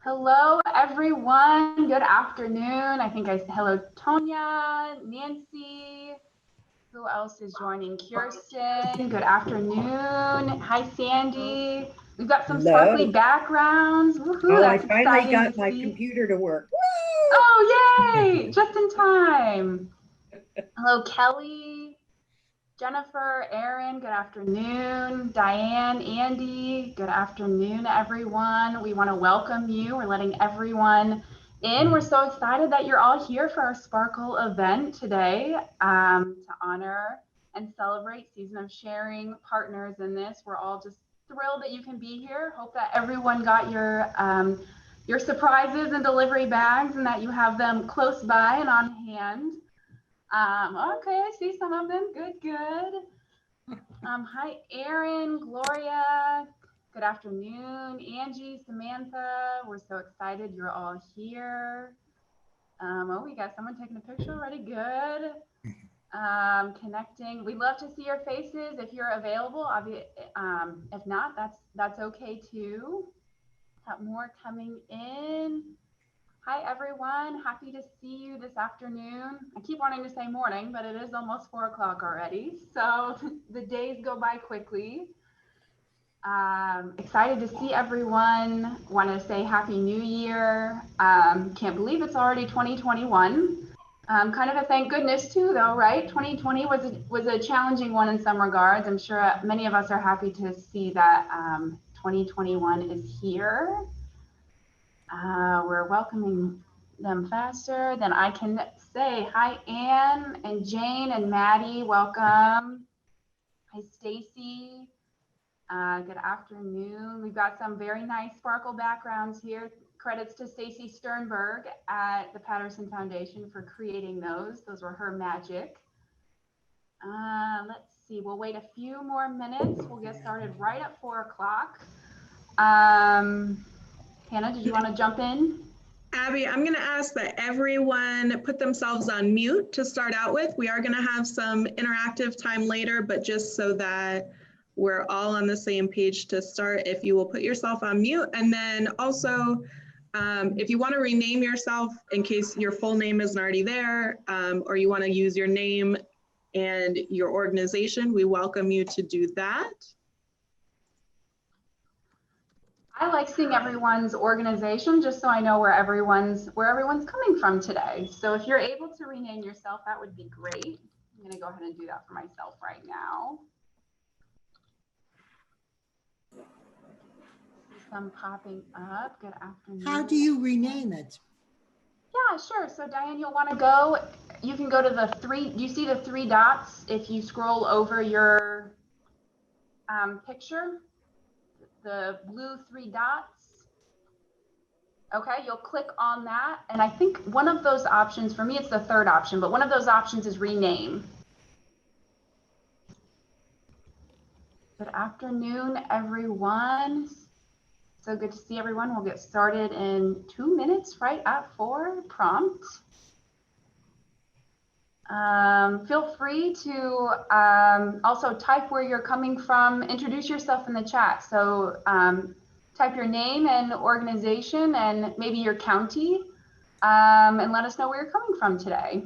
Hello, everyone. Good afternoon. I think hello, Tonya, Nancy. Who else is joining? Kirsten. Good afternoon. Hi, Sandy. We've got some sparkly backgrounds. Woohoo, that's I finally exciting got to my see. computer to work. Oh, yay! Just in time. Hello, Kelly. Jennifer, Aaron, good afternoon. Diane, Andy, good afternoon, everyone. We want to welcome you. We're letting everyone in. We're so excited that you're all here for our Sparkle event today to honor and celebrate Season of Sharing partners in this. We're all just thrilled that you can be here. Hope that everyone got your surprises and delivery bags and that you have them close by and on hand. Okay, I see some of them. Good. Hi, Aaron, Gloria. Good afternoon, Angie, Samantha. We're so excited you're all here. Oh, we got someone taking a picture already. Good. Connecting. We'd love to see your faces if you're available. If not, that's okay too. Have more coming in. Hi, everyone. Happy to see you this afternoon. I keep wanting to say morning, but it is almost 4 o'clock already. So the days go by quickly. Excited to see everyone. Want to say Happy New Year. Can't believe it's already 2021. Kind of a thank goodness too, though, right? 2020 was a challenging one in some regards. I'm sure many of us are happy to see that 2021 is here. We're welcoming them faster than I can say. Hi, Anne and Jane and Maddie, welcome. Hi, Stacy. Good afternoon. We've got some very nice sparkle backgrounds here. Credits to Stacy Sternberg at the Patterson Foundation for creating those. Those were her magic. Let's see, we'll wait a few more minutes. We'll get started right at 4 o'clock. Hannah, did you want to jump in? Abby, I'm going to ask that everyone put themselves on mute to start out with. We are going to have some interactive time later, but just so that we're all on the same page to start, if you will put yourself on mute. And then also, if you want to rename yourself in case your full name isn't already there, or you want to use your name and your organization, we welcome you to do that. I like seeing everyone's organization just so I know where everyone's coming from today. So if you're able to rename yourself, that would be great. I'm going to go ahead and do that for myself right now. Some popping up. Good afternoon. How do you rename it? Yeah, sure. So Diane, you'll want to go, you can go to the three, you see the 3 dots if you scroll over your picture, the blue 3 dots. Okay, you'll click on that. And I think one of those options, for me, it's the 3rd option, but one of those options is rename. Good afternoon, everyone. So good to see everyone. We'll get started in 2 minutes, right at 4 prompt. Feel free to also type where you're coming from, introduce yourself in the chat. So type your name and organization and maybe your county, and let us know where you're coming from today.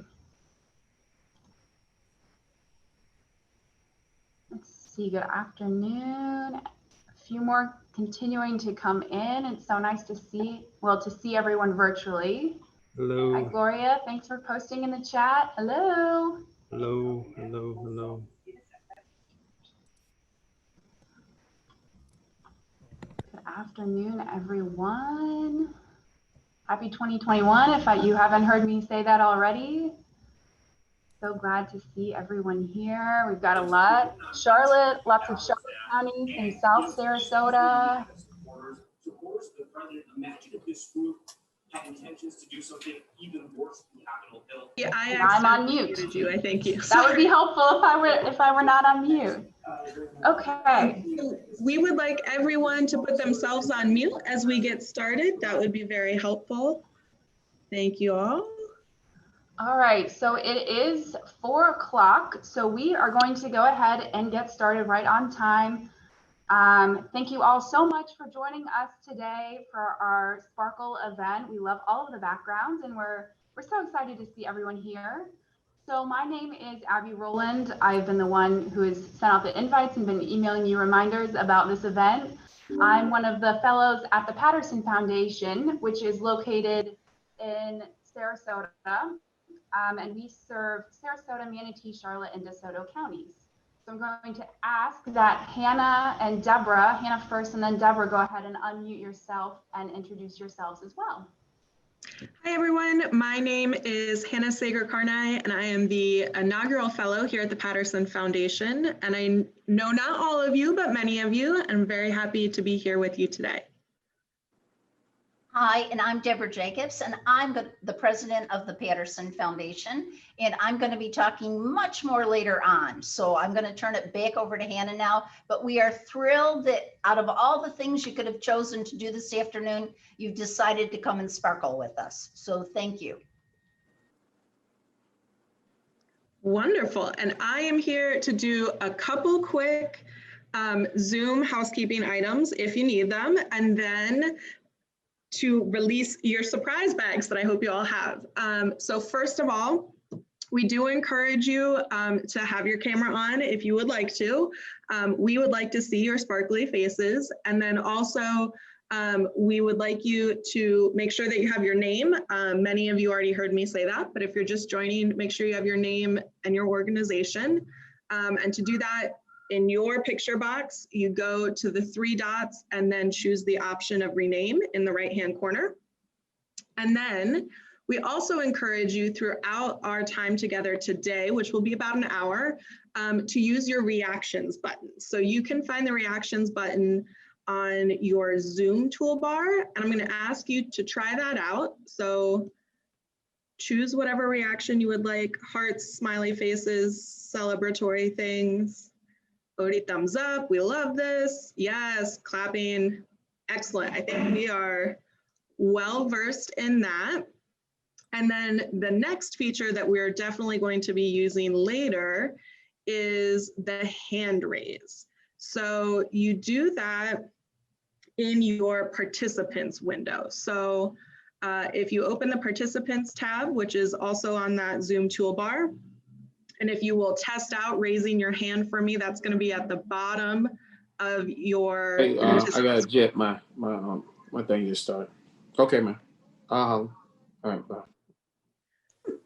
Let's see, good afternoon. A few more continuing to come in. It's so nice to see, well, to see everyone virtually. Hello. Hi, Gloria. Thanks for posting in the chat. Hello. Hello, hello, hello. Good afternoon, everyone. Happy 2021. If you haven't heard me say that already. So glad to see everyone here. We've got a lot. Charlotte, lots of Charlotte counties in South Sarasota. Supporters of the president imagine if this group had intentions to do something even worse than Capitol Hill. Yeah, I'm on mute. You, I thank you. That would be helpful if I were not on mute. Okay. We would like everyone to put themselves on mute as we get started. That would be very helpful. Thank you all. All right, so it is 4 o'clock. So we are going to go ahead and get started right on time. Thank you all so much for joining us today for our Sparkle event. We love all of the backgrounds and we're so excited to see everyone here. So my name is Abby Roland. I've been the one who has sent out the invites and been emailing you reminders about this event. I'm one of the fellows at the Patterson Foundation, which is located in Sarasota. And we serve Sarasota, Manatee, Charlotte, and DeSoto counties. So I'm going to ask that Hannah and Deborah, Hannah first and then Deborah, go ahead and unmute yourself and introduce yourselves as well. Hi everyone, my name is Hannah Sager-Karnai and I am the inaugural fellow here at the Patterson Foundation. And I know not all of you, but many of you. I'm very happy to be here with you today. Hi, and I'm Deborah Jacobs, and I'm the president of the Patterson Foundation, and I'm going to be talking much more later on. So I'm going to turn it back over to Hannah now, but we are thrilled that out of all the things you could have chosen to do this afternoon, you've decided to come and sparkle with us. So thank you. Wonderful, and I am here to do a couple quick Zoom housekeeping items if you need them, and then to release your surprise bags that I hope you all have. So first of all, we do encourage you to have your camera on if you would like to. We would like to see your sparkly faces. And then also, we would like you to make sure that you have your name. Many of you already heard me say that, but if you're just joining, make sure you have your name and your organization. And to do that, in your picture box, you go to the 3 dots and then choose the option of rename in the right-hand corner. And then we also encourage you throughout our time together today, which will be about an hour, to use your reactions button. So you can find the reactions button on your Zoom toolbar, and I'm going to ask you to try that out. So choose whatever reaction you would like: hearts, smiley faces, celebratory things. Odie, thumbs up. We love this. Yes, clapping. Excellent. I think we are well versed in that. And then the next feature that we're definitely going to be using later is the hand raise. So you do that in your participants window. So if you open the participants tab, which is also on that Zoom toolbar, and if you will test out raising your hand for me, that's going to be at the bottom of your. Hey, I got to jet my thing just started. Okay, man. All right, bye.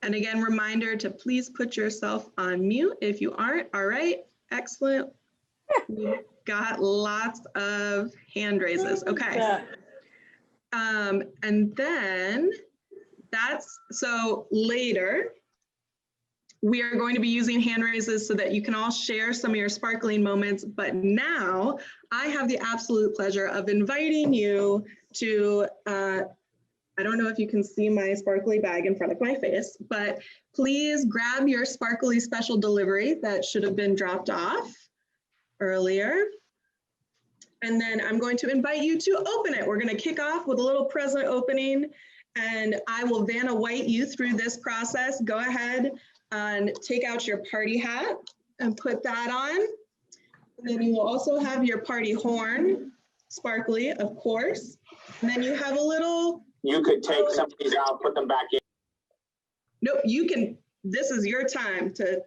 And again, reminder to please put yourself on mute if you aren't. All right, excellent. We've got lots of hand raises. Okay. And then so later, we are going to be using hand raises so that you can all share some of your sparkling moments. But now I have the absolute pleasure of inviting you to, I don't know if you can see my sparkly bag in front of my face, but please grab your sparkly special delivery that should have been dropped off earlier. And then I'm going to invite you to open it. We're going to kick off with a little present opening, and I will Vanna White you through this process. Go ahead and take out your party hat and put that on. And then you will also have your party horn, sparkly, of course. And then you have a little. You could take some of these out, put them back in. Nope, you can, this is your time to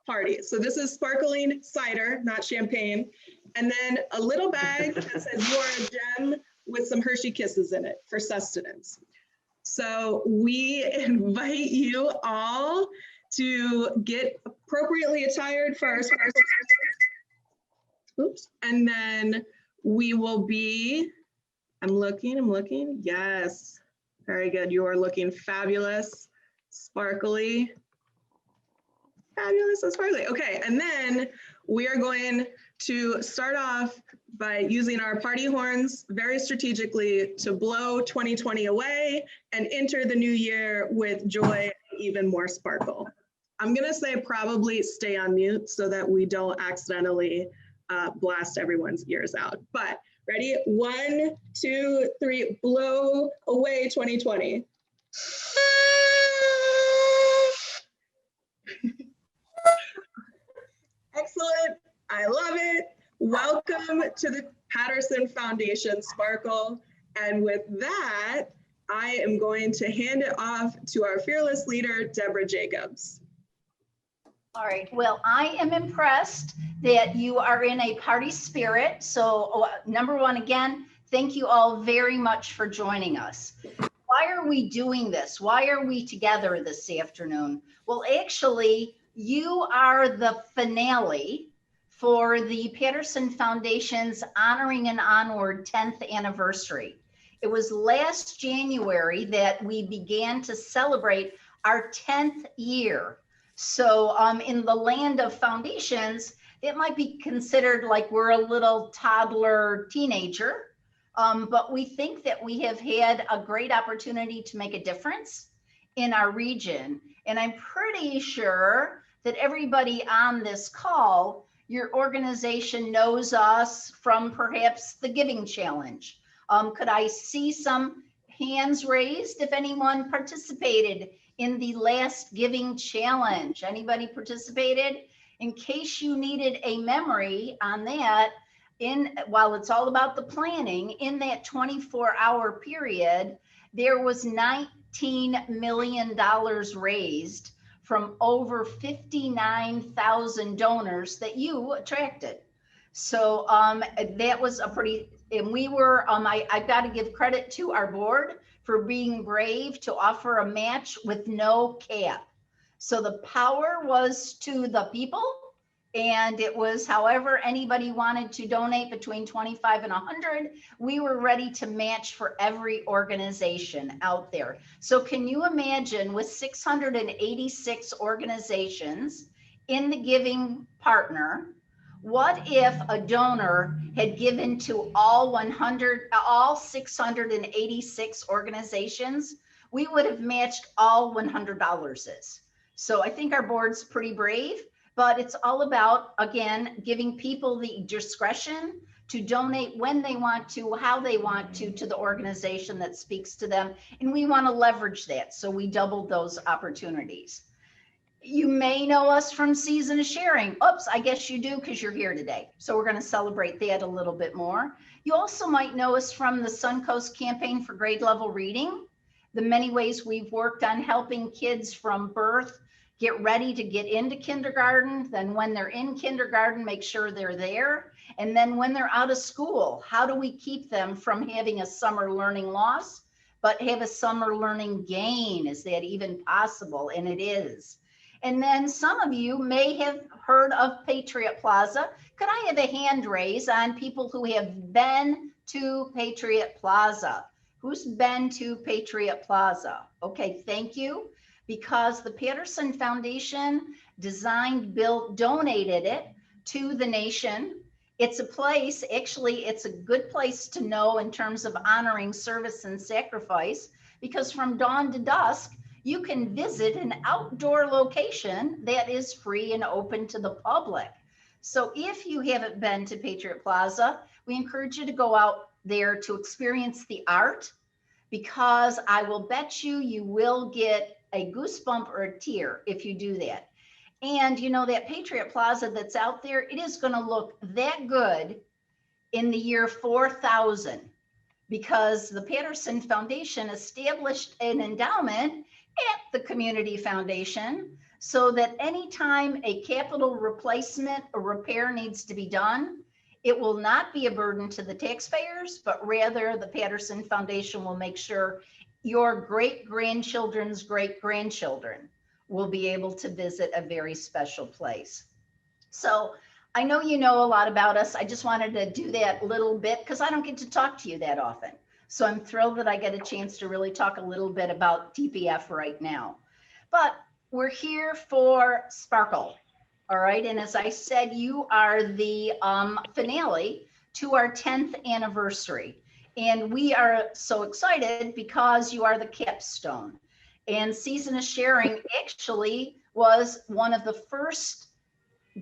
party. So this is sparkling cider, not champagne. And then a little bag that says you are a gem with some Hershey Kisses in it for sustenance. So we invite you all to get appropriately attired for our sparkle. Oops. And then we will be, I'm looking. Yes. Very good. You are looking fabulous, sparkly. Fabulous and sparkly. Okay. And then we are going to start off by using our party horns very strategically to blow 2020 away and enter the new year with joy and even more sparkle. I'm going to say probably stay on mute so that we don't accidentally blast everyone's ears out. But ready? 1, 2, 3, blow away 2020. Excellent. I love it. Welcome to the Patterson Foundation Sparkle. And with that, I am going to hand it off to our fearless leader, Deborah Jacobs. All right, well, I am impressed that you are in a party spirit. So number one, again, thank you all very much for joining us. Why are we doing this? Why are we together this afternoon? Well, actually, you are the finale for the Patterson Foundation's Honoring and Onward 10th anniversary. It was last January that we began to celebrate our 10th year. So in the land of foundations, it might be considered like we're a little toddler teenager, but we think that we have had a great opportunity to make a difference in our region. And I'm pretty sure that everybody on this call, your organization knows us from perhaps the Giving Challenge. Could I see some hands raised if anyone participated in the last Giving Challenge? Anybody participated? In case you needed a memory on that, while it's all about the planning, in that 24-hour period, there was $19 million raised from over 59,000 donors that you attracted. So that was a pretty, and we were, I've got to give credit to our board for being brave to offer a match with no cap. So the power was to the people, and it was however anybody wanted to donate between 25 and 100, we were ready to match for every organization out there. So can you imagine, with 686 organizations in the giving partner, what if a donor had given to all 686 organizations? We would have matched all $100. So I think our board's pretty brave, but it's all about, again, giving people the discretion to donate when they want to, how they want to the organization that speaks to them. And we want to leverage that. So we doubled those opportunities. You may know us from Season of Sharing. Oops, I guess you do because you're here today. So we're going to celebrate that a little bit more. You also might know us from the Suncoast Campaign for Grade Level Reading, the many ways we've worked on helping kids from birth get ready to get into kindergarten. Then when they're in kindergarten, make sure they're there. And then when they're out of school, how do we keep them from having a summer learning loss, but have a summer learning gain? Is that even possible? And it is. And then some of you may have heard of Patriot Plaza. Could I have a hand raise on people who have been to Patriot Plaza? Who's been to Patriot Plaza? Okay, thank you. Because the Patterson Foundation designed, built, donated it to the nation. It's a place, actually, it's a good place to know in terms of honoring service and sacrifice, because from dawn to dusk, you can visit an outdoor location that is free and open to the public. So if you haven't been to Patriot Plaza, we encourage you to go out there to experience the art, because I will bet you will get a goosebump or a tear if you do that. And you know, that Patriot Plaza that's out there, it is going to look that good in the year 4000, because the Patterson Foundation established an endowment at the Community Foundation so that anytime a capital replacement or repair needs to be done, it will not be a burden to the taxpayers, but rather the Patterson Foundation will make sure your great-grandchildren's great-grandchildren will be able to visit a very special place. So I know you know a lot about us. I just wanted to do that little bit because I don't get to talk to you that often. So I'm thrilled that I get a chance to really talk a little bit about TPF right now. But we're here for Sparkle, all right? And as I said, you are the finale to our 10th anniversary. And we are so excited because you are the capstone. And Season of Sharing actually was one of the first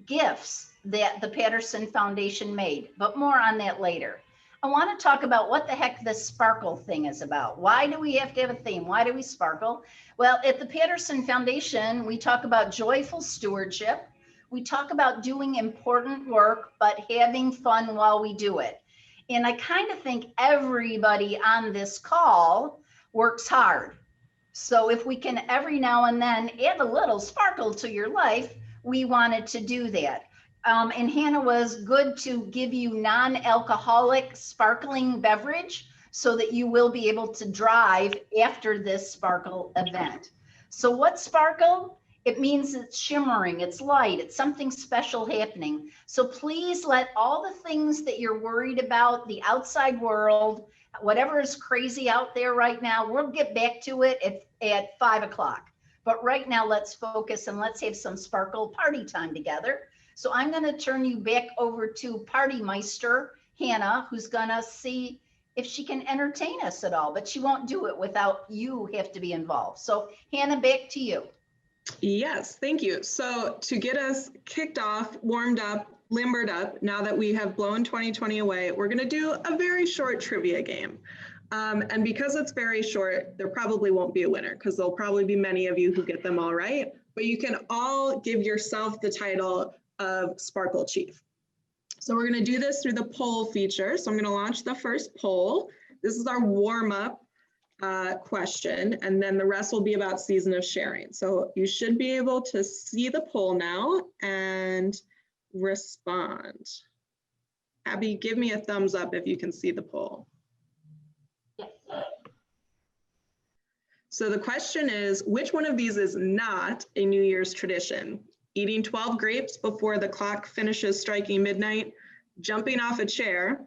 gifts that the Patterson Foundation made, but more on that later. I want to talk about what the heck this sparkle thing is about. Why do we have to have a theme? Why do we sparkle? Well, at the Patterson Foundation, we talk about joyful stewardship. We talk about doing important work, but having fun while we do it. And I kind of think everybody on this call works hard. So if we can every now and then add a little sparkle to your life, we wanted to do that. And Hannah was good to give you non-alcoholic sparkling beverage so that you will be able to drive after this sparkle event. So what's sparkle? It means it's shimmering, it's light, it's something special happening. So please let all the things that you're worried about, the outside world, whatever is crazy out there right now, we'll get back to it at 5 o'clock. But right now, let's focus and let's have some sparkle party time together. So I'm going to turn you back over to Party Meister, Hannah, who's going to see if she can entertain us at all, but she won't do it without you have to be involved. So Hannah, back to you. Yes, thank you. So to get us kicked off, warmed up, limbered up, now that we have blown 2020 away, we're going to do a very short trivia game. And because it's very short, there probably won't be a winner because there'll probably be many of you who get them all right, but you can all give yourself the title of Sparkle Chief. So we're going to do this through the poll feature. So I'm going to launch the first poll. This is our warm-up question, and then the rest will be about season of sharing. So you should be able to see the poll now and respond. Abby, give me a thumbs up if you can see the poll. Yes. So the question is, which one of these is not a New Year's tradition? Eating 12 grapes before the clock finishes striking midnight, jumping off a chair,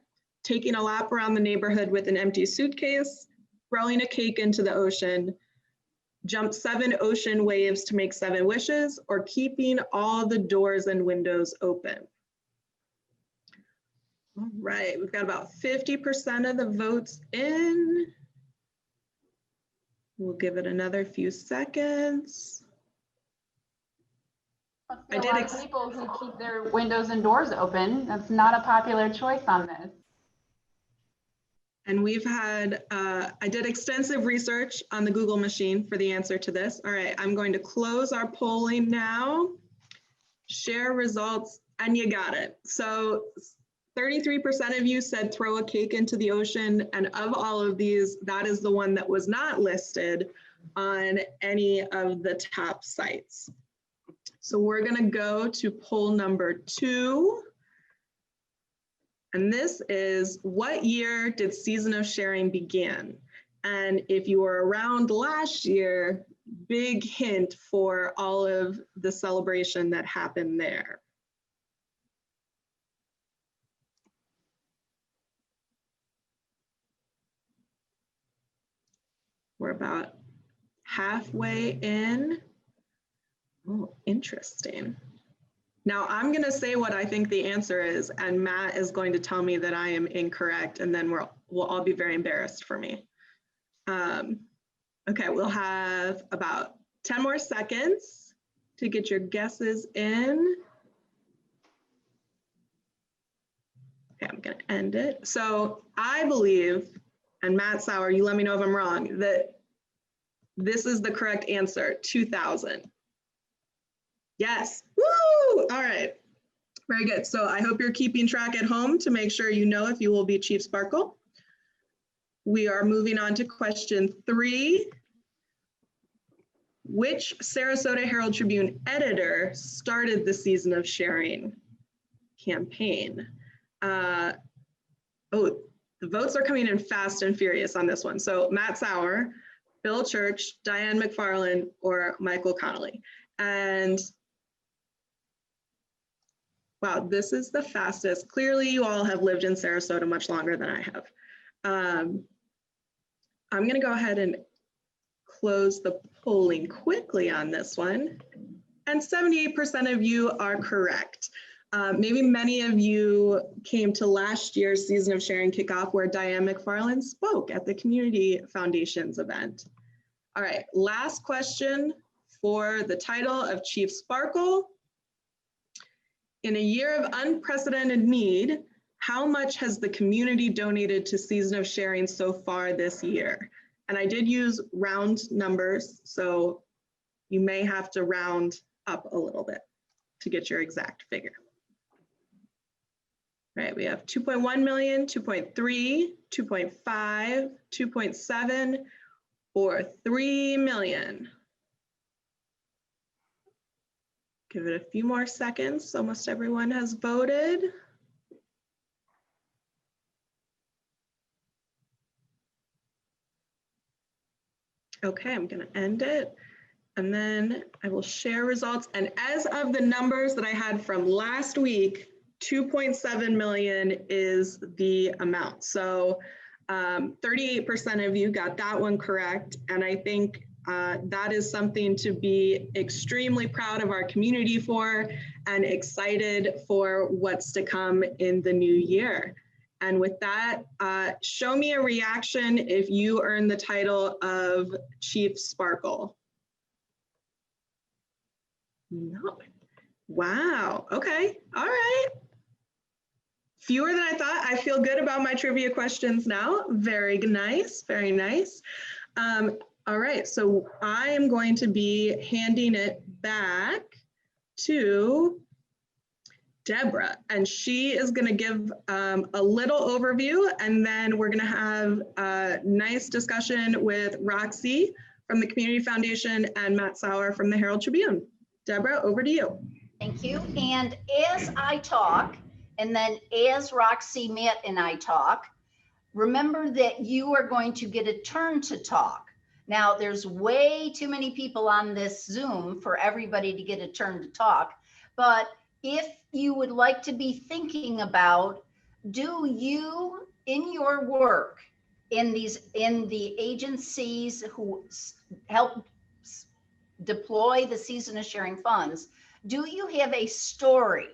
taking a lap around the neighborhood with an empty suitcase, throwing a cake into the ocean, jump 7 ocean waves to make 7 wishes, or keeping all the doors and windows open. All right, we've got about 50% of the votes in. We'll give it another few seconds. A lot of people who keep their windows and doors open. That's not a popular choice on this. And we've had, I did extensive research on the Google machine for the answer to this. All right, I'm going to close our polling now. Share results, and you got it. So 33% of you said throw a cake into the ocean. And of all of these, that is the one that was not listed on any of the top sites. So we're going to go to poll number 2. And this is, what year did Season of Sharing begin? And if you were around last year, big hint for all of the celebration that happened there. We're about halfway in. Oh, interesting. Now I'm going to say what I think the answer is, and Matt is going to tell me that I am incorrect, and then we'll all be very embarrassed for me. Okay, we'll have about 10 more seconds to get your guesses in. Okay, I'm going to end it. So I believe, and Matt Sauer, you let me know if I'm wrong, that this is the correct answer, 2000. Yes, woo! All right, very good. So I hope you're keeping track at home to make sure you know if you will be Chief Sparkle. We are moving on to question 3. Which Sarasota Herald Tribune editor started the Season of Sharing campaign? Oh, the votes are coming in fast and furious on this one. So Matt Sauer, Bill Church, Diane McFarland, or Michael Connolly. And wow, this is the fastest. Clearly, you all have lived in Sarasota much longer than I have. I'm going to go ahead and close the polling quickly on this one. And 78% of you are correct. Maybe many of you came to last year's Season of Sharing kickoff where Diane McFarland spoke at the Community Foundation's event. All right, last question for the title of Chief Sparkle. In a year of unprecedented need, how much has the community donated to Season of Sharing so far this year? And I did use round numbers, so you may have to round up a little bit to get your exact figure. Right, we have 2.1 million, 2.3, 2.5, 2.7, or 3 million. Give it a few more seconds. Almost everyone has voted. Okay, I'm gonna end it. And then I will share results. And as of the numbers that I had from last week, 2.7 million is the amount. So 38% of you got that one correct. And I think that is something to be extremely proud of our community for and excited for what's to come in the new year. And with that, show me a reaction if you earn the title of Chief Sparkle. No. Wow. Okay. All right. Fewer than I thought. I feel good about my trivia questions now. Very nice. Very nice. All right. So I am going to be handing it back to Deborah, and she is going to give a little overview, and then we're going to have a nice discussion with Roxy from the Community Foundation and Matt Sauer from the Herald Tribune. Deborah, over to you. Thank you. And as I talk, and then as Roxy, Matt, and I talk, remember that you are going to get a turn to talk. Now, there's way too many people on this Zoom for everybody to get a turn to talk. But if you would like to be thinking about, do you, in your work, in the agencies who help deploy the Season of Sharing funds, do you have a story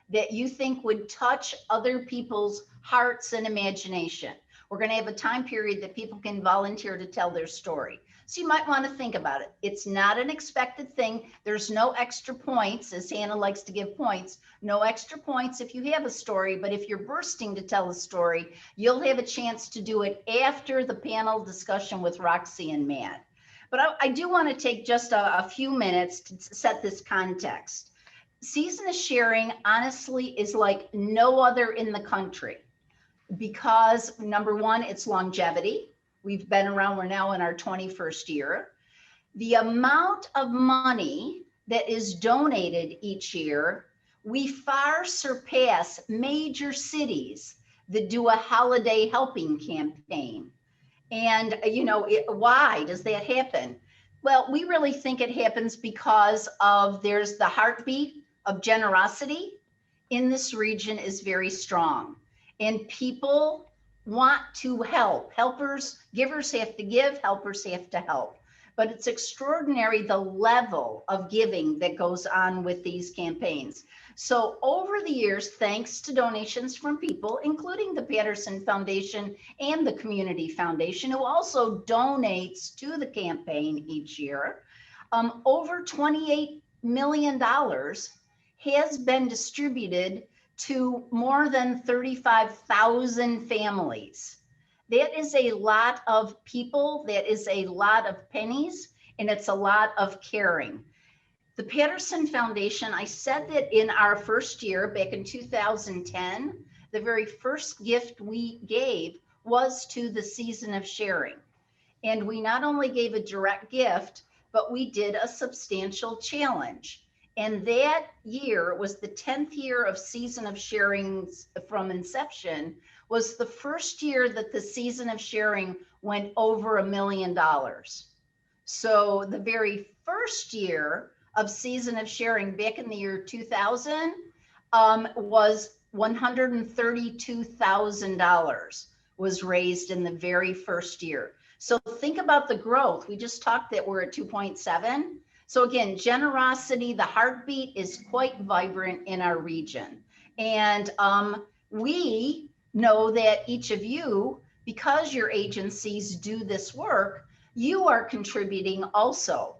that you think would touch other people's hearts and imagination? We're going to have a time period that people can volunteer to tell their story. So you might want to think about it. It's not an expected thing. There's no extra points, as Hannah likes to give points. No extra points if you have a story, but if you're bursting to tell a story, you'll have a chance to do it after the panel discussion with Roxy and Matt. But I do want to take just a few minutes to set this context. Season of Sharing, honestly, is like no other in the country because, number one, it's longevity. We've been around, we're now in our 21st year. The amount of money that is donated each year, we far surpass major cities that do a holiday helping campaign. And, you know, why does that happen? Well, we really think it happens because there's the heartbeat of generosity in this region is very strong. And people want to help. Givers have to give, helpers have to help. But it's extraordinary the level of giving that goes on with these campaigns. So over the years, thanks to donations from people, including the Patterson Foundation and the Community Foundation, who also donates to the campaign each year, over $28 million has been distributed to more than 35,000 families. That is a lot of people, that is a lot of pennies, and it's a lot of caring. The Patterson Foundation, I said that in our first year, back in 2010, the very first gift we gave was to the Season of Sharing. And we not only gave a direct gift, but we did a substantial challenge. And that year was the 10th year of Season of Sharing from inception, was the first year that the Season of Sharing went over $1 million. So the very first year of Season of Sharing back in the year 2000 was $132,000 was raised in the very first year. So think about the growth. We just talked that we're at 2.7. So again, generosity, the heartbeat is quite vibrant in our region. And we know that each of you, because your agencies do this work, you are contributing also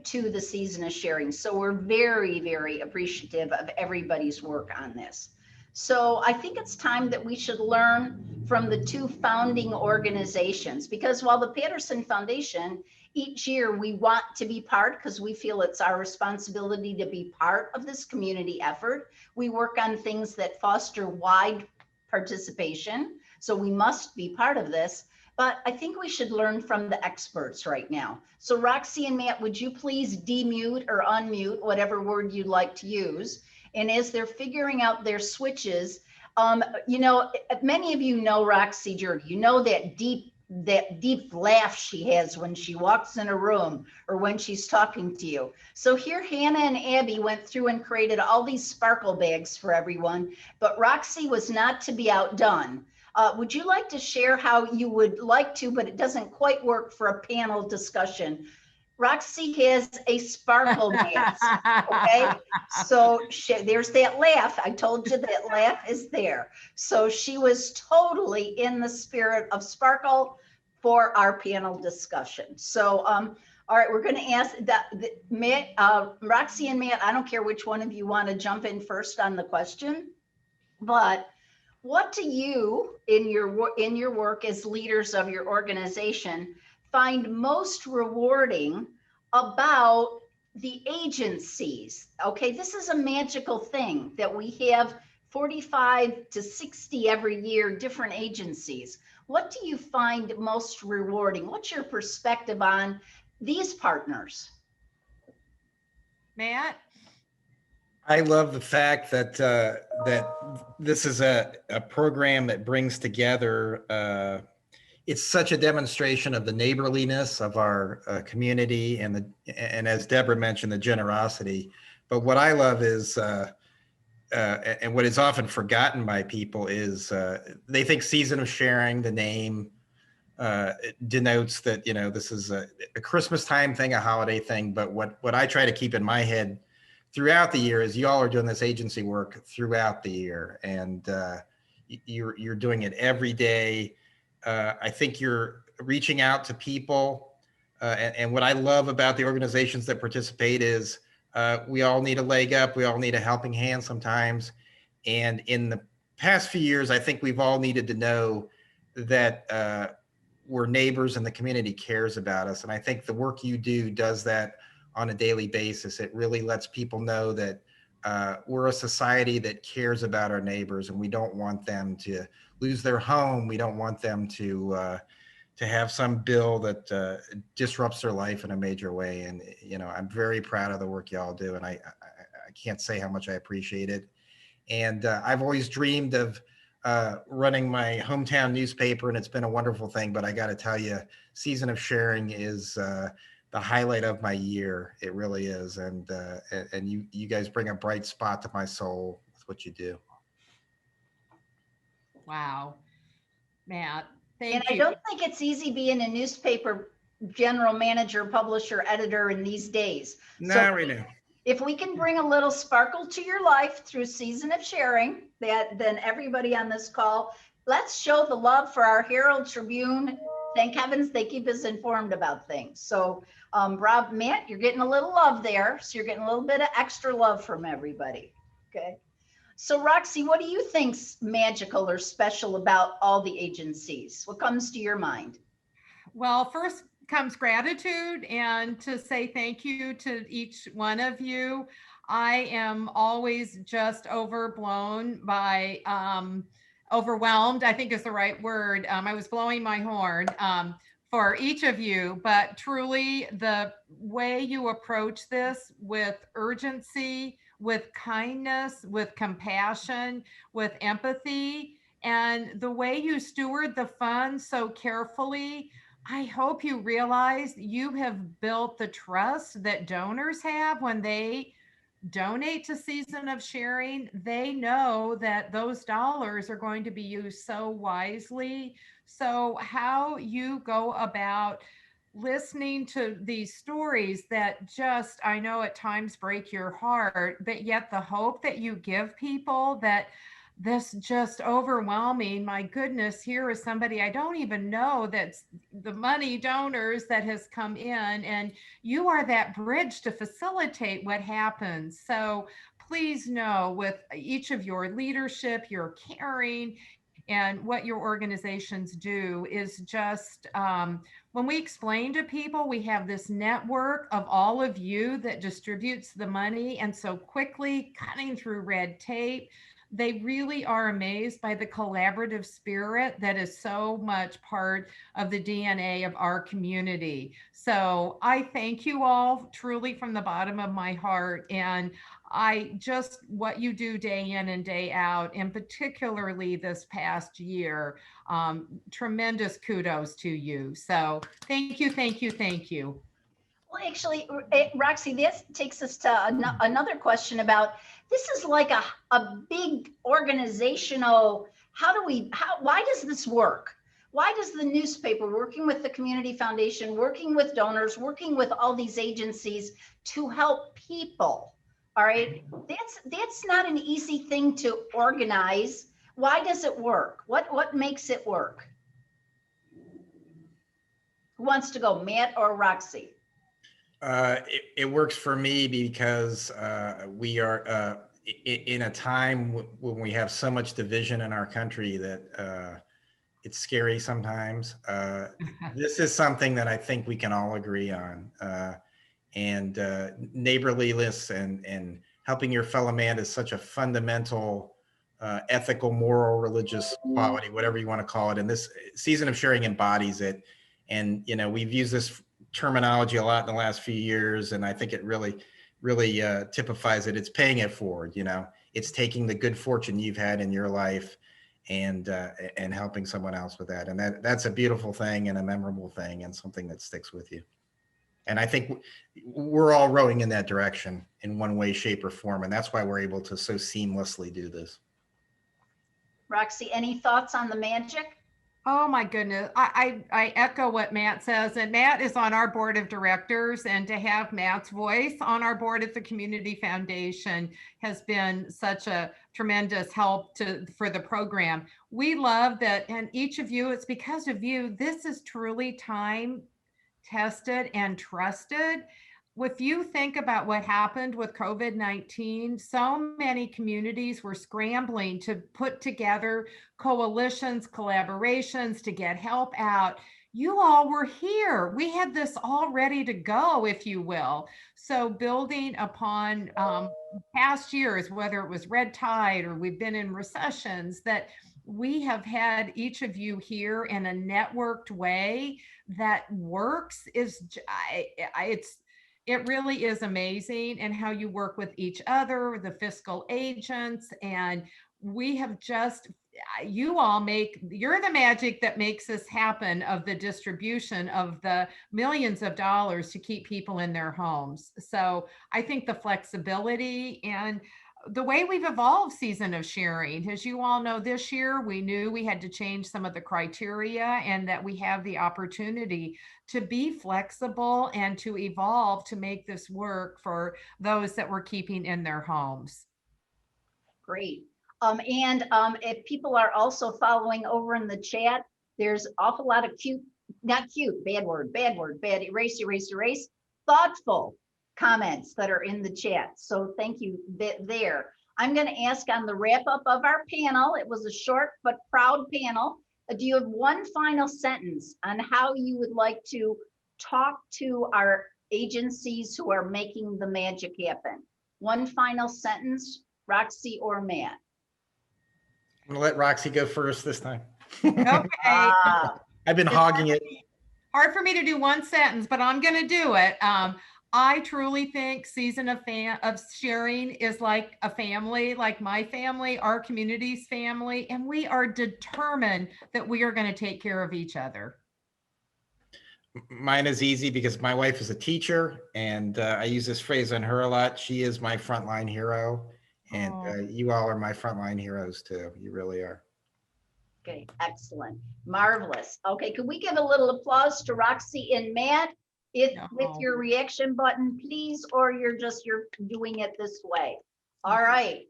to the Season of Sharing. So we're very, very appreciative of everybody's work on this. So I think it's time that we should learn from the two founding organizations, because while the Patterson Foundation Each year we want to be part because we feel it's our responsibility to be part of this community effort. We work on things that foster wide participation. So we must be part of this. But I think we should learn from the experts right now. So Roxy and Matt, would you please demute or unmute, whatever word you'd like to use? And as they're figuring out their switches, you know, many of you know Roxy Jody, you know that deep laugh she has when she walks in a room or when she's talking to you. So here Hannah and Abby went through and created all these sparkle bags for everyone, but Roxy was not to be outdone. Would you like to share how you would like to, but it doesn't quite work for a panel discussion? Roxy has a sparkle mask, okay? So there's that laugh. I told you that laugh is there. So she was totally in the spirit of sparkle for our panel discussion. So, all right, we're gonna ask Matt, Roxy and Matt, I don't care which one of you wanna jump in first on the question, but what do you, in your work as leaders of your organization, find most rewarding about the agencies? Okay, this is a magical thing that we have 45 to 60 every year, different agencies. What do you find most rewarding? What's your perspective on these partners? Matt? I love the fact that that this is a program that brings together. It's such a demonstration of the neighborliness of our community, and as Deborah mentioned, the generosity. But what I love is, and what is often forgotten by people is, they think Season of Sharing, the name, denotes that, you know, this is a Christmas time thing, a holiday thing. But what I try to keep in my head throughout the year is y'all are doing this agency work throughout the year, and you're doing it every day. I think you're reaching out to people, and what I love about the organizations that participate is we all need a leg up. We all need a helping hand sometimes. And in the past few years, I think we've all needed to know that we're neighbors and the community cares about us. And I think the work you do does that on a daily basis. It really lets people know that we're a society that cares about our neighbors, and we don't want them to lose their home. We don't want them to have some bill that disrupts their life in a major way. And, you know, I'm very proud of the work y'all do, and I can't say how much I appreciate it. And I've always dreamed of running my hometown newspaper, and it's been a wonderful thing. But I got to tell you, Season of Sharing is the highlight of my year. It really is. And you guys bring a bright spot to my soul with what you do. Wow, Matt, thank you. And I don't think it's easy being a newspaper general manager, publisher, editor in these days. Not right now. If we can bring a little sparkle to your life through Season of Sharing, then everybody on this call, let's show the love for our Herald, Tribune. Thank heavens they keep us informed about things. So Rob, Matt, you're getting a little love there. So you're getting a little bit of extra love from everybody. Okay. So Roxy, what do you think's magical or special about all the agencies? What comes to your mind? Well, first comes gratitude, and to say thank you to each one of you. I am always just overblown by, overwhelmed, I think is the right word. I was blowing my horn for each of you, but truly the way you approach this with urgency, with kindness, with compassion, with empathy, and the way you steward the funds so carefully, I hope you realize you have built the trust that donors have when they donate to Season of Sharing. They know that those dollars are going to be used so wisely. So how you go about listening to these stories that just, I know at times break your heart, but yet the hope that you give people, that this just overwhelming, my goodness, here is somebody I don't even know that's the money donors that has come in, and you are that bridge to facilitate what happens. So please know, with each of your leadership, your caring, And what your organizations do is just, when we explain to people, we have this network of all of you that distributes the money, and so quickly cutting through red tape. They really are amazed by the collaborative spirit that is so much part of the DNA of our community. So I thank you all truly from the bottom of my heart. And I just, what you do day in and day out, and particularly this past year, tremendous kudos to you. So thank you, thank you, thank you. Well, actually, Roxy, this takes us to another question about, this is like a big organizational, why does this work? Why does the newspaper, working with the community foundation, working with donors, working with all these agencies to help people? All right, that's not an easy thing to organize. Why does it work? What makes it work? Who wants to go, Matt or Roxy? It works for me because we are in a time when we have so much division in our country that it's scary sometimes. This is something that I think we can all agree on. And neighborliness and helping your fellow man is such a fundamental ethical, moral, religious quality, whatever you want to call it. And this season of sharing embodies it. And, you know, we've used this terminology a lot in the last few years, and I think it really typifies it. It's paying it forward. You know, it's taking the good fortune you've had in your life and helping someone else with that. And that's a beautiful thing and a memorable thing and something that sticks with you. And I think we're all rowing in that direction in one way, shape, or form. And that's why we're able to so seamlessly do this. Roxy, any thoughts on the magic? Oh my goodness. I echo what Matt says, and Matt is on our board of directors, and to have Matt's voice on our board at the Community Foundation has been such a tremendous help for the program. We love that, and each of you, it's because of you, this is truly time tested and trusted. If you think about what happened with COVID-19, so many communities were scrambling to put together coalitions, collaborations to get help out. You all were here. We had this all ready to go, if you will. So building upon past years, whether it was red tide or we've been in recessions, that we have had each of you here in a networked way that works it really is amazing, and how you work with each other, the fiscal agents, and we have just, you're the magic that makes this happen, of the distribution of the millions of dollars to keep people in their homes. So I think the flexibility and the way we've evolved Season of Sharing, as you all know, this year we knew we had to change some of the criteria, and that we have the opportunity to be flexible and to evolve to make this work for those that we're keeping in their homes. Great. If people are also following over in the chat, there's an awful lot of erase, thoughtful comments that are in the chat. So thank you there. I'm going to ask on the wrap up of our panel. It was a short but proud panel. Do you have one final sentence on how you would like to talk to our agencies who are making the magic happen? One final sentence, Roxy or Matt? I'm gonna let Roxy go first this time. Okay. I've been hogging it. Hard for me to do one sentence, but I'm going to do it. I truly think Season of Sharing is like a family, like my family, our community's family, and we are determined that we are going to take care of each other. Mine is easy because my wife is a teacher, and I use this phrase on her a lot. She is my frontline hero, and you all are my frontline heroes too. You really are. Okay, excellent, marvelous. Okay, can we give a little applause to Roxy and Matt? With your reaction button, please, or you're doing it this way. All right,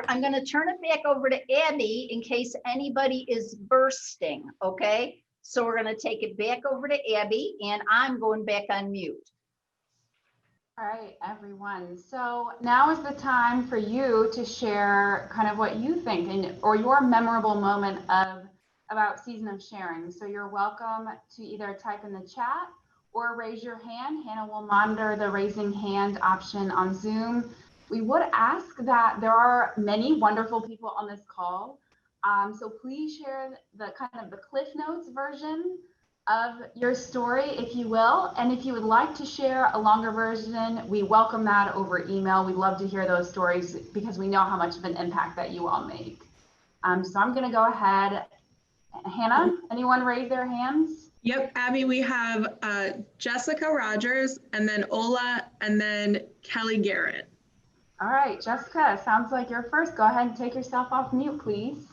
I'm going to turn it back over to Abby in case anybody is bursting. Okay, so we're going to take it back over to Abby, and I'm going back on mute. All right, everyone. So now is the time for you to share kind of what you think or your memorable moment of about Season of Sharing. So you're welcome to either type in the chat or raise your hand. Hannah will monitor the raising hand option on Zoom. We would ask that there are many wonderful people on this call. So please share the kind of the Cliff Notes version of your story, if you will. And if you would like to share a longer version, we welcome that over email. We love to hear those stories because we know how much of an impact that you all make. So I'm going to go ahead. Hannah, anyone raise their hands? Yep, Abby, we have Jessica Rogers, and then Ola, and then Kelly Garrett. All right, Jessica, sounds like you're first. Go ahead and take yourself off mute, please.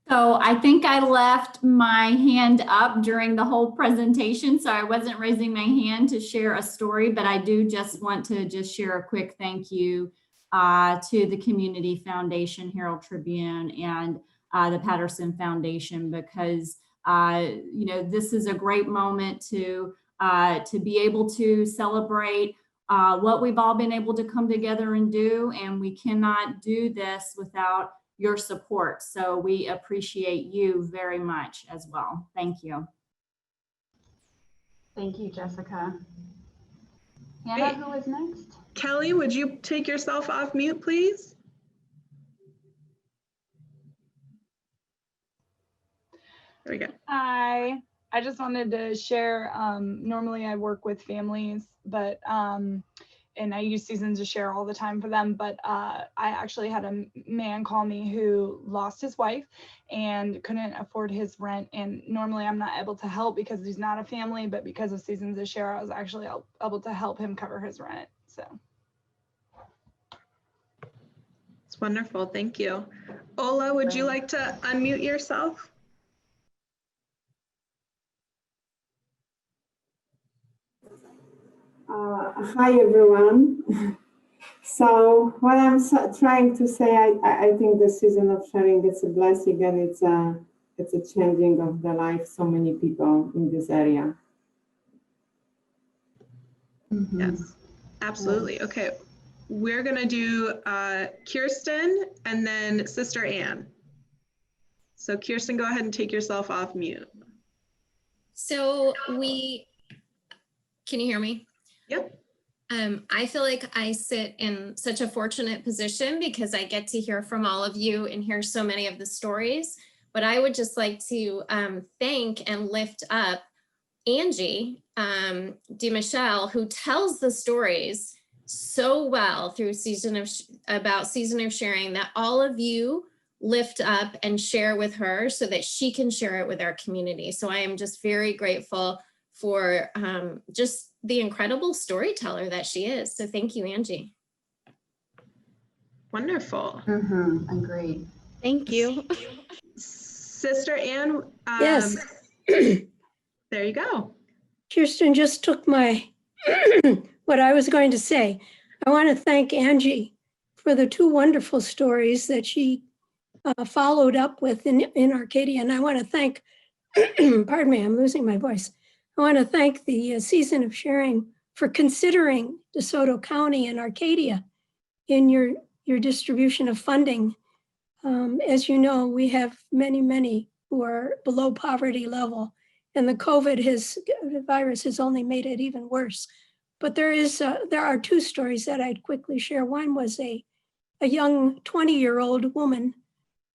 So I think I left my hand up during the whole presentation, so I wasn't raising my hand to share a story, but I do just want to just share a quick thank you to the Community Foundation, Herald Tribune, and the Patterson Foundation, because you know, this is a great moment to be able to celebrate what we've all been able to come together and do, and we cannot do this without your support. So we appreciate you very much as well. Thank you. Thank you, Jessica. Hannah, who is next? Kelly, would you take yourself off mute, please? There we go. Hi, I just wanted to share, normally I work with families, but and I use Seasons to Share all the time for them, but I actually had a man call me who lost his wife and couldn't afford his rent, and normally I'm not able to help because he's not a family, but because of Seasons to Share, I was actually able to help him cover his rent. So It's wonderful, thank you. Ola, would you like to unmute yourself? Hi everyone. So what I'm trying to say, I think the Season of Sharing is a blessing, and it's a changing of the life so many people in this area. Mm-hmm. Yes, absolutely. Yes. Okay, we're gonna do Kirsten and then Sister Ann. So Kirsten, go ahead and take yourself off mute. So can you hear me? Yep. I feel like I sit in such a fortunate position because I get to hear from all of you and hear so many of the stories. But I would just like to thank and lift up Angie DeMichelle, who tells the stories so well through Season of Sharing, that all of you lift up and share with her so that she can share it with our community. So I am just very grateful for just the incredible storyteller that she is. So thank you, Angie. Wonderful. Mm-hmm. Agreed. Thank you. Sister Ann. Yes. There you go. Kirsten just took my, what I was going to say. I want to thank Angie for the two wonderful stories that she followed up with in Arcadia. And I want to thank, pardon me, I'm losing my voice. I want to thank the Season of Sharing for considering DeSoto County and Arcadia in your distribution of funding. As you know, we have many who are below poverty level, and the virus has only made it even worse. But there are two stories that I'd quickly share. One was a young 20-year-old woman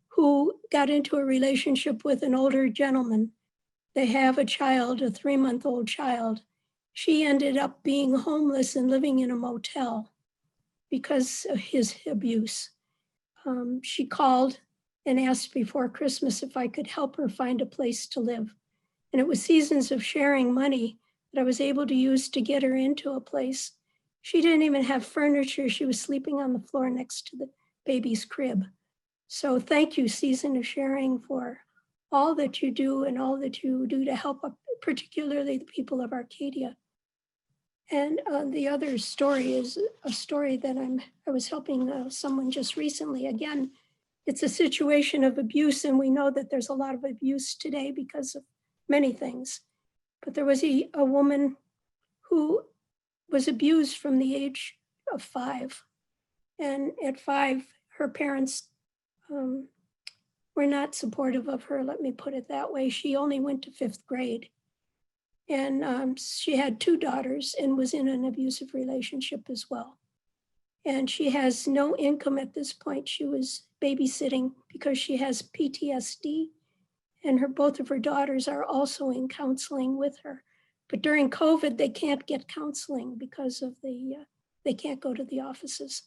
who got into a relationship with an older gentleman. They have a child, a 3-month-old child. She ended up being homeless and living in a motel because of his abuse. She called and asked before Christmas if I could help her find a place to live. And it was Seasons of Sharing money that I was able to use to get her into a place. She didn't even have furniture. She was sleeping on the floor next to the baby's crib. So thank you, Season of Sharing, for all that you do and all that you do to help particularly the people of Arcadia. And the other story is a story that I was helping someone just recently. Again, it's a situation of abuse, and we know that there's a lot of abuse today because of many things. But there was a woman who was abused from the age of 5. And at 5, her parents were not supportive of her, let me put it that way. She only went to 5th grade. And she had 2 daughters and was in an abusive relationship as well. And she has no income at this point. She was babysitting because she has PTSD, and both of her daughters are also in counseling with her. But during COVID, they can't get counseling because of they can't go to the offices.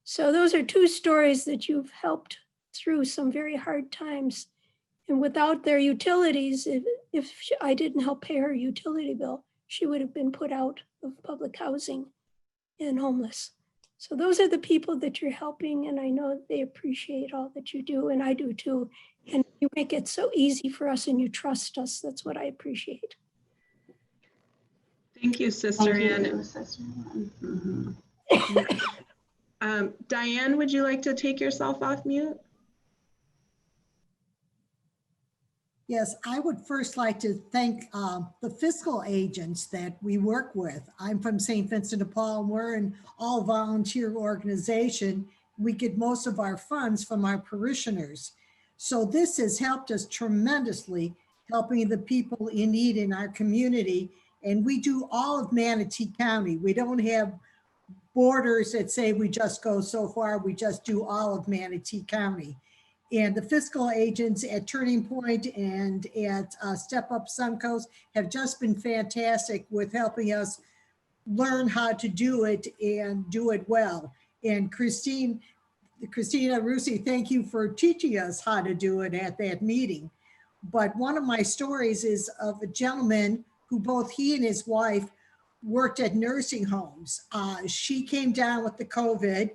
So those are 2 stories that you've helped through some very hard times. And without their utilities, if I didn't help pay her utility bill, she would have been put out of public housing and homeless. So those are the people that you're helping, and I know they appreciate all that you do, and I do too. And you make it so easy for us, and you trust us. That's what I appreciate. Thank you, Sister Ann. Thank you, Sister Ann. Diane, would you like to take yourself off mute? Yes, I would first like to thank the fiscal agents that we work with. I'm from St. Vincent de Paul, and we're an all-volunteer organization. We get most of our funds from our parishioners. So this has helped us tremendously, helping the people in need in our community. And we do all of Manatee County. We don't have borders that say we just go so far. We just do all of Manatee County. And the fiscal agents at Turning Point and at Step Up Suncoast have just been fantastic with helping us learn how to do it and do it well. And Christina Rusi, thank you for teaching us how to do it at that meeting. But one of my stories is of a gentleman who both he and his wife worked at nursing homes. She came down with the COVID,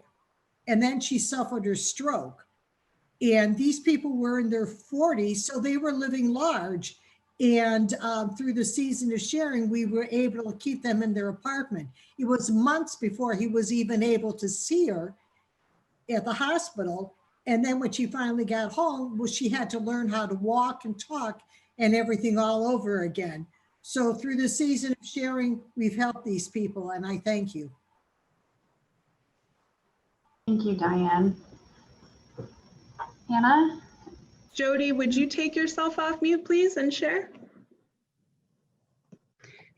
and then she suffered a stroke. And these people were in their 40s, so they were living large. And through the season of sharing, we were able to keep them in their apartment. It was months before he was even able to see her at the hospital. And then when she finally got home, well, she had to learn how to walk and talk and everything all over again. So through the season of sharing, we've helped these people, and I thank you. Thank you, Diane. Hannah? Jody, would you take yourself off mute, please, and share?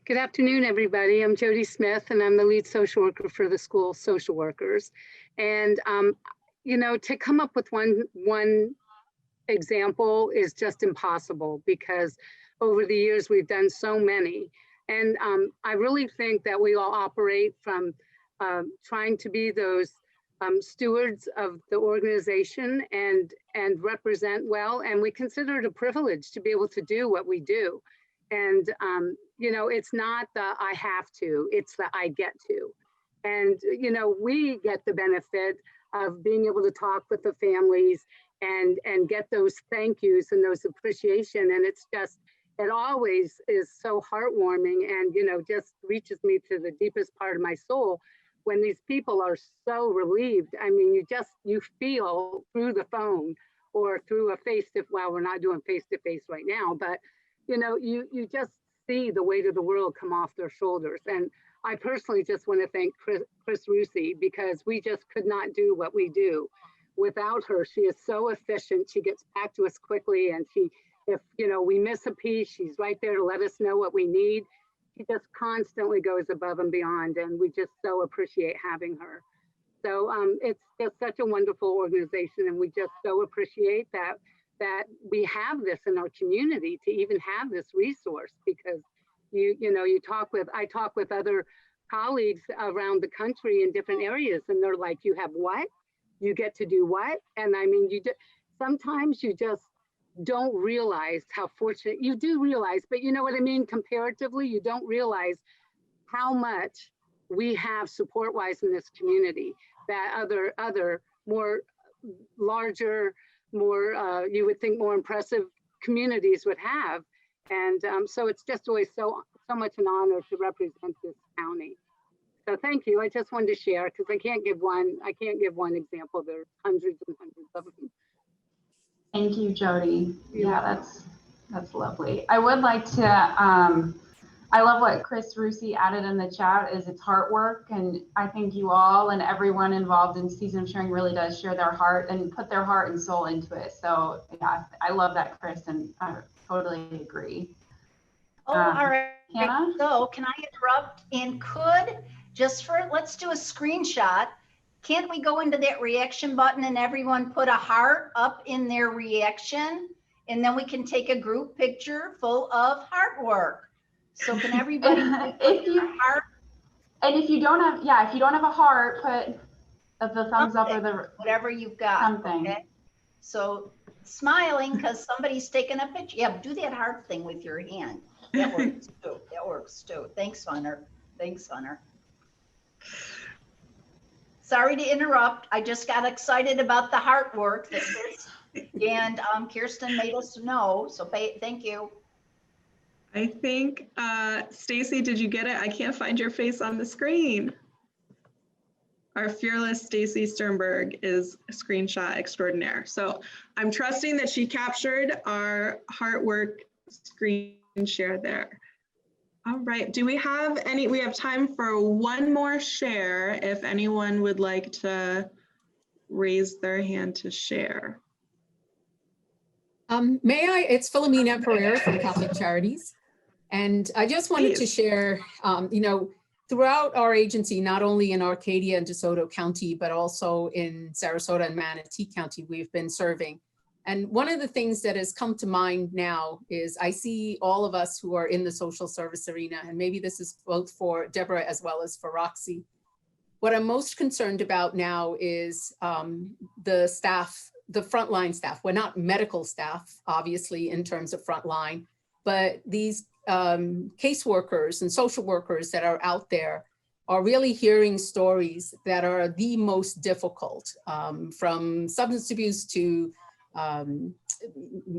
Good afternoon, everybody. I'm Jody Smith, and I'm the lead social worker for the school social workers. And, you know, to come up with one example is just impossible because over the years we've done so many. And I really think that we all operate from trying to be those stewards of the organization and represent well, and we consider it a privilege to be able to do what we do. And you know, it's not the I have to, it's the I get to. And you know, we get the benefit of being able to talk with the families and get those thank yous and those appreciation, and it's just, it always is so heartwarming and, you know, just reaches me to the deepest part of my soul when these people are so relieved. I mean, you feel through the phone or through a well, we're not doing face-to-face right now, but you know, you just see the weight of the world come off their shoulders. And I personally just want to thank Chris Rusi, because we just could not do what we do without her. She is so efficient. She gets back to us quickly, and if you know, we miss a piece, she's right there to let us know what we need. She just constantly goes above and beyond, and we just so appreciate having her. So it's just such a wonderful organization, and we just so appreciate that we have this in our community to even have this resource, because I talk with other colleagues around the country in different areas, and they're like, you have what? You get to do what? And I mean, sometimes you just don't realize how fortunate you do realize, but you know what I mean? Comparatively, you don't realize how much we have support-wise in this community that other more larger, more you would think more impressive communities would have. And so it's just always so much an honor to represent this county. So thank you. I just wanted to share, because I can't give one example. There's hundreds and hundreds of them. Thank you, Jody. Yeah, that's lovely. I would like to I love what Chris Rusi added in the chat is it's heart work. And I think you all and everyone involved in Season of Sharing really does share their heart and put their heart and soul into it. So yeah, I love that, Chris, and I totally agree. Oh, all right. Hannah? So can I interrupt? And let's do a screenshot. Can't we go into that reaction button and everyone put a heart up in their reaction? And then we can take a group picture full of heart work. So can everybody if you don't have a heart, put the thumbs up or the whatever you've got. Something. Okay? So smiling because somebody's taking a picture. Yeah, do that heart thing with your hand. That works too. That works too. Thanks, Hunter. Thanks, Hunter. Sorry to interrupt. I just got excited about the heart work that Chris and Kirsten made us know. So thank you. I think, Stacy, did you get it? I can't find your face on the screen. Our fearless Stacy Sternberg is a screenshot extraordinaire. So I'm trusting that she captured our heart work screen share there. All right, do we have we have time for one more share if anyone would like to raise their hand to share. May I? It's Philomena Pereira from Catholic Charities. And I just wanted to share, throughout our agency, not only in Arcadia and DeSoto County, but also in Sarasota and Manatee County, we've been serving. And one of the things that has come to mind now is I see all of us who are in the social service arena, and maybe this is both for Deborah as well as for Roxy. What I'm most concerned about now is the staff, the frontline staff. We're not medical staff, obviously, in terms of frontline, but these caseworkers and social workers that are out there are really hearing stories that are the most difficult, from substance abuse to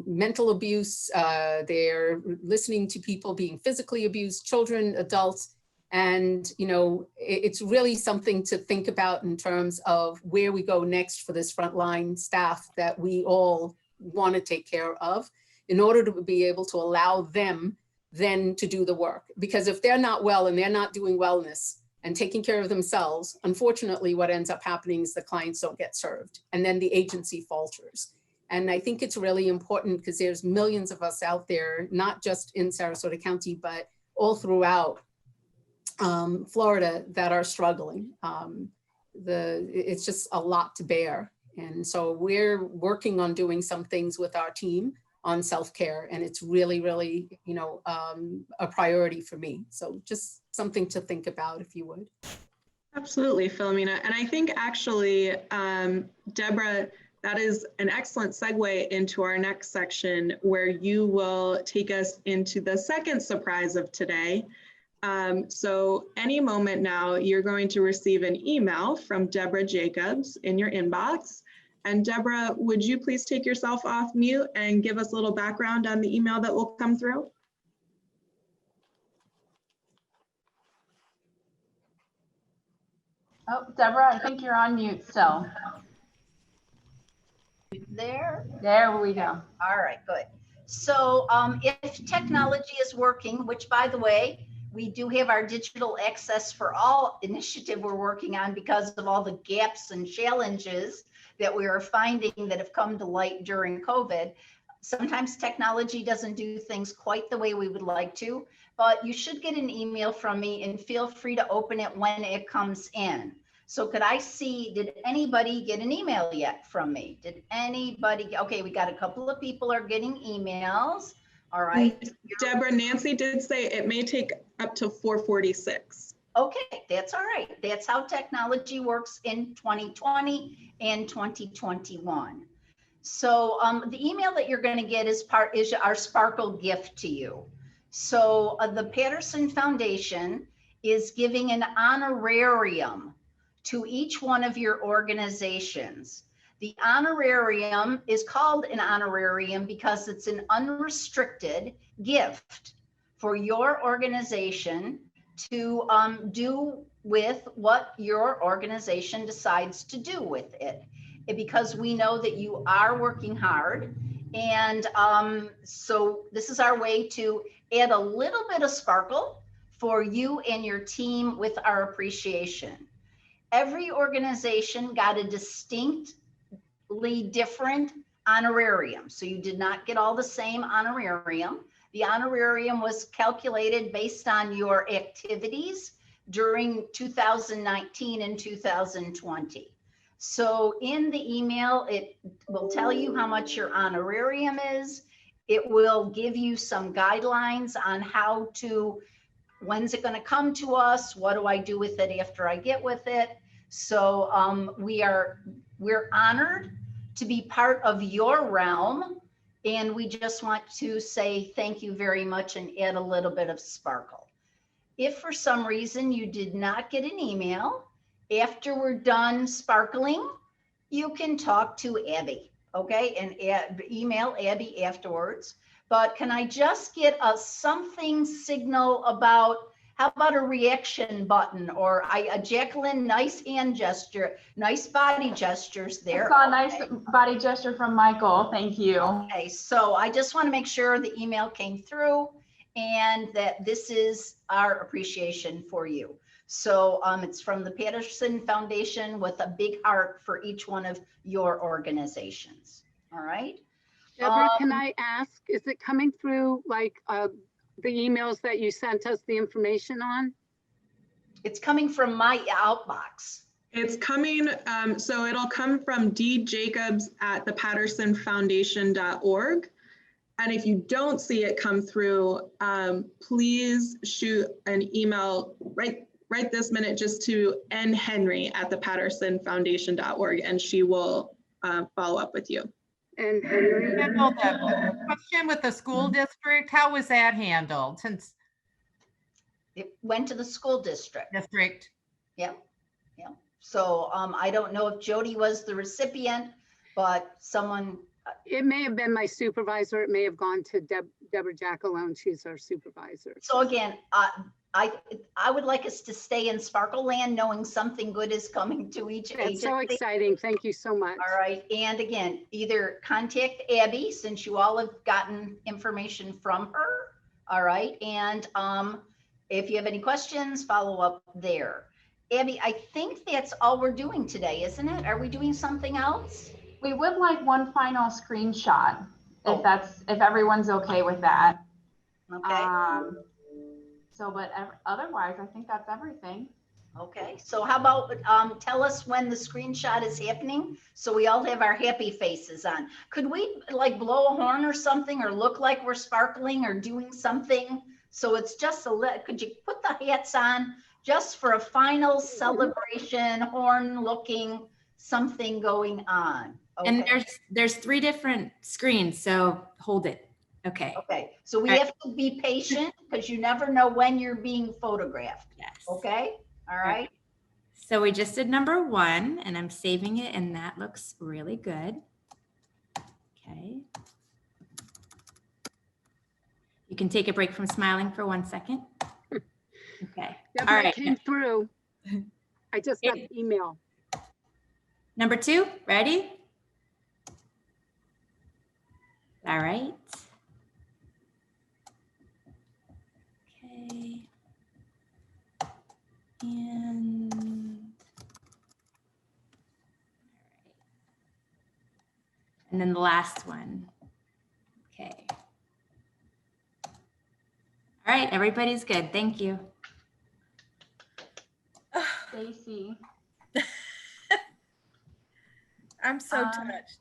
mental abuse. They're listening to people being physically abused, children, adults, and it's really something to think about in terms of where we go next for this frontline staff that we all want to take care of in order to be able to allow them then to do the work. Because if they're not well and they're not doing wellness and taking care of themselves, unfortunately, what ends up happening is the clients don't get served and then the agency falters. And I think it's really important because there's millions of us out there, not just in Sarasota County, but all throughout Florida that are struggling. It's just a lot to bear. And so we're working on doing some things with our team on self-care, and it's really, really, a priority for me. So just something to think about, if you would. Absolutely, Philomena. And I think actually, Deborah, that is an excellent segue into our next section where you will take us into the second surprise of today. So any moment now, you're going to receive an email from Deborah Jacobs in your inbox. And Deborah, would you please take yourself off mute and give us a little background on the email that will come through? Oh, Deborah, I think you're on mute still. There we go. All right, good. So if technology is working, which by the way, we do have our Digital Access for All initiative we're working on because of all the gaps and challenges that we are finding that have come to light during COVID. Sometimes technology doesn't do things quite the way we would like to, but you should get an email from me and feel free to open it when it comes in. So could I see, did anybody get an email yet from me? Did anybody? Okay, we got a couple of people are getting emails. All right. Deborah, Nancy did say it may take up to 4:46. Okay, that's all right. That's how technology works in 2020 and 2021. So the email that you're going to get is our Sparkle gift to you. So the Patterson Foundation is giving an honorarium to each one of your organizations. The honorarium is called an honorarium because it's an unrestricted gift for your organization to do with what your organization decides to do with it. Because we know that you are working hard And so this is our way to add a little bit of sparkle for you and your team with our appreciation. Every organization got a distinctly different honorarium. So you did not get all the same honorarium. The honorarium was calculated based on your activities during 2019 and 2020. So in the email, it will tell you how much your honorarium is. It will give you some guidelines on how to, when's it going to come to us? What do I do with it after I get with it? So we're honored to be part of your realm. And we just want to say thank you very much and add a little bit of sparkle. If for some reason you did not get an email, after we're done sparkling, you can talk to Abby, okay? And email Abby afterwards. But can I just get a something signal about, how about a reaction button or a Jacqueline, nice hand gesture, nice body gestures there. I saw a nice body gesture from Michael. Thank you. Okay, so I just want to make sure the email came through and that this is our appreciation for you. So it's from the Patterson Foundation with a big heart for each one of your organizations. All right. Deborah, can I ask, is it coming through like the emails that you sent us the information on? It's coming from my outbox. It's coming, so it'll come from djacobs@thepattersonfoundation.org. And if you don't see it come through, please shoot an email right this minute just to nhenry@thepattersonfoundation.org, and she will follow up with you. And Henry, The question with the school district, how was that handled? Since it went to the school district. Yeah. So I don't know if Jody was the recipient, but someone. It may have been my supervisor. It may have gone to Deborah Jackalone. She's our supervisor. So again, I would like us to stay in Sparkle Land knowing something good is coming to each agency. That's so exciting. Thank you so much. All right. And again, either contact Abby, since you all have gotten information from her. All right. And if you have any questions, follow up there. Abby, I think that's all we're doing today, isn't it? Are we doing something else? We would like one final screenshot, if everyone's okay with that. Okay. But otherwise, I think that's everything. Okay, so how about tell us when the screenshot is happening so we all have our happy faces on. Could we like blow a horn or something or look like we're sparkling or doing something? So it's just could you put the hats on just for a final celebration, horn looking, something going on? Okay. And there's 3 different screens, so hold it. Okay. Okay, so we have to be patient because you never know when you're being photographed. Yes. Okay, all right. So we just did number 1 and I'm saving it and that looks really good. Okay. You can take a break from smiling for 1 second. Okay. Deborah, All right. came through. I just got an email. Number 2, ready? All right. Okay. And then the last one. Okay. All right, everybody's good. Thank you. Stacy. I'm so touched.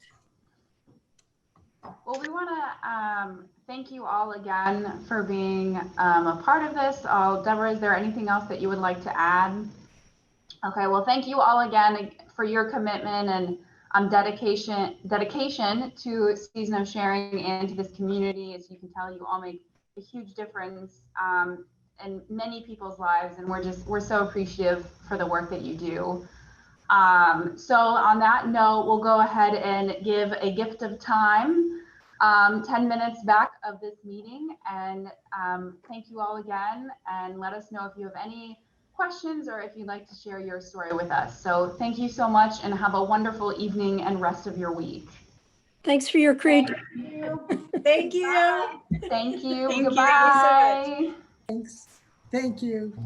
Well, we want to thank you all again for being a part of this. Deborah, is there anything else that you would like to add? Okay, well, thank you all again for your commitment and dedication to Season of Sharing and to this community. As you can tell, you all make a huge difference in many people's lives, and we're so appreciative for the work that you do. So on that note, we'll go ahead and give a gift of time, 10 minutes back of this meeting, and thank you all again, and let us know if you have any questions or if you'd like to share your story with us. So thank you so much and have a wonderful evening and rest of your week. Thanks for your creativity. Thank you. Thank you. Thank you. Goodbye. Thanks. Thank you.